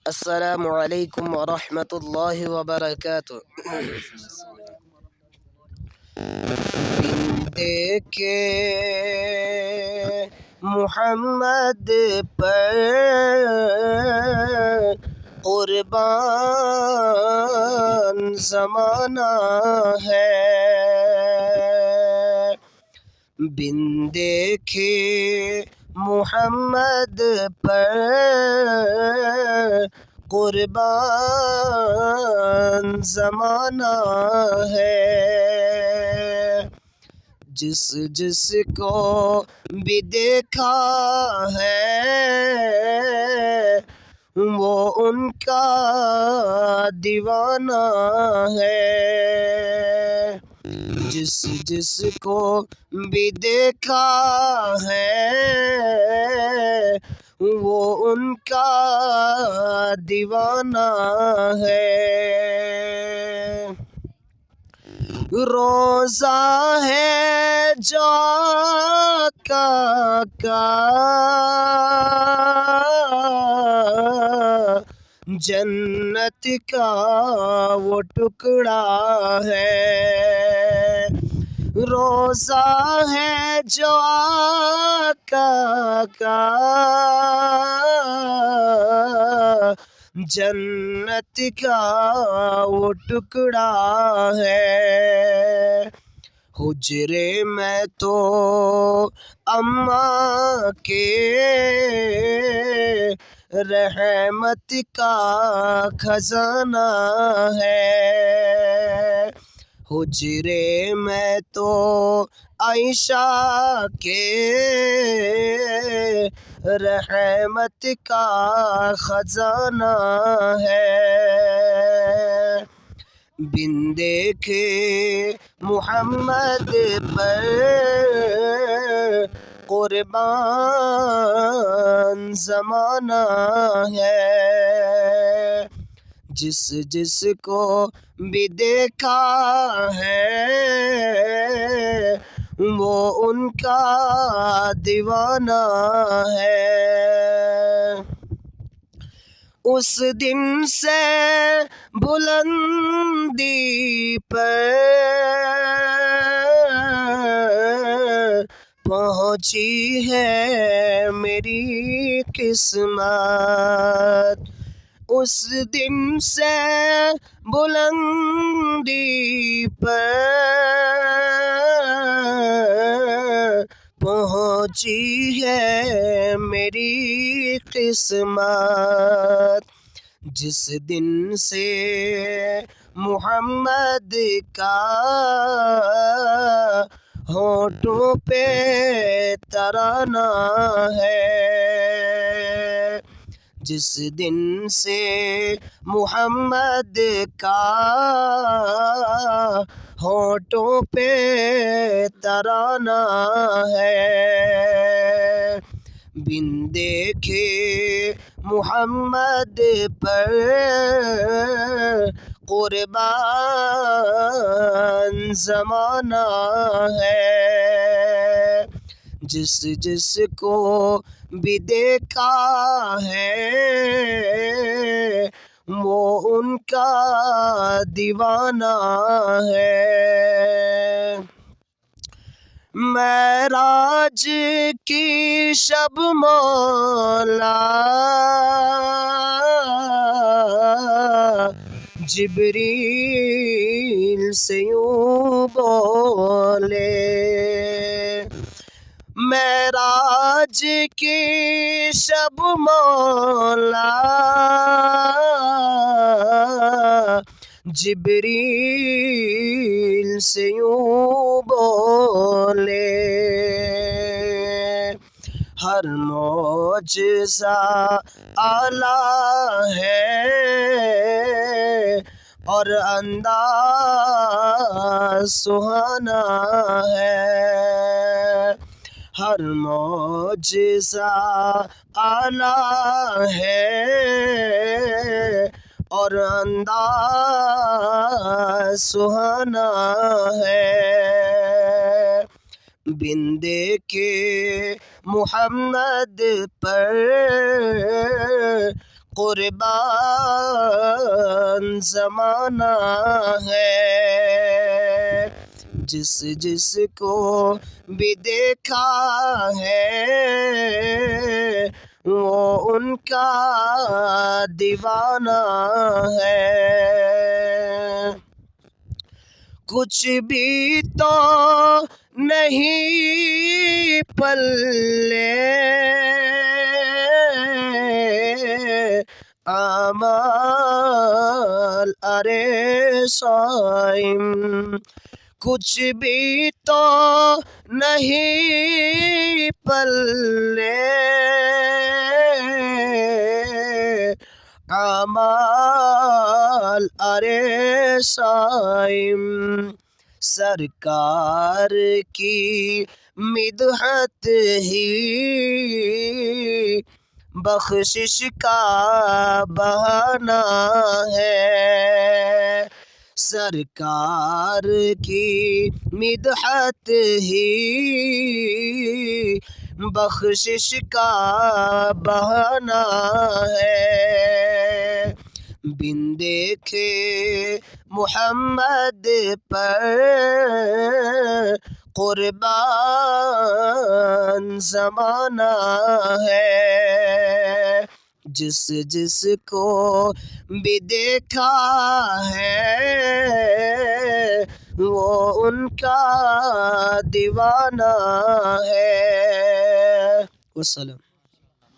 السلام علیکم ورحمۃ اللہ وبرکاتہ۔ دیکھے محمد پر قربان زمانہ ہے، بن دیکھے محمد پر قربان زمانہ ہے، جس جس کو بھی دیکھا ہے وہ ان کا دیوانہ ہے، جس جس کو بھی دیکھا ہے وہ ان کا دیوانہ ہے۔ روزہ ہے جو آقا جنت کا وہ ٹکڑا ہے، روزہ ہے جو آقا جنت کا وہ ٹکڑا ہے، حجرے میں تو اماں کے رحمت کا خزانہ ہے، حجرے میں تو عائشہ کے رحمت کا خزانہ ہے، بن دیکھے محمد پر قربان زمانہ ہے، جس جس کو بھی دیکھا ہے وہ ان کا دیوانہ ہے۔ اس دن سے بلندی پر پہنچی ہے میری قسمت، اس دن سے بلندی پر پہنچی ہے میری قسمت، جس دن سے محمد کا ہونٹوں پہ ترانہ ہے، جس دن سے محمد کا ہونٹوں پہ ترانہ ہے، بن دیکھے محمد پر قربان زمانہ ہے، جس جس کو بھی دیکھا ہے وہ ان کا دیوانہ ہے۔ معراج کی شب مولا جبریل سے یوں بولے، معراج کی شب مولا جبریل سے یوں بولے، ہر معجزہ اعلیٰ ہے اور انداز سہانا ہے، ہر معجزہ اعلیٰ ہے اور انداز سہانا ہے، بن دیکھے محمد پر قربان زمانہ ہے، جس جس کو بھی دیکھا ہے وہ ان کا دیوانہ ہے۔ کچھ بھی تو نہیں پلے اعمال ارے صائم، کچھ بھی تو نہیں پلے اعمال ارے صائم۔ سرکار کی مدحت ہی بخشش کا بہانہ ہے، سرکار کی مدحت ہی بخشش کا بہانہ ہے۔ بن دیکھے محمد پر قربان زمانہ ہے، جس جس کو بھی دیکھا ہے وہ ان کا دیوانہ ہے۔ والسلام۔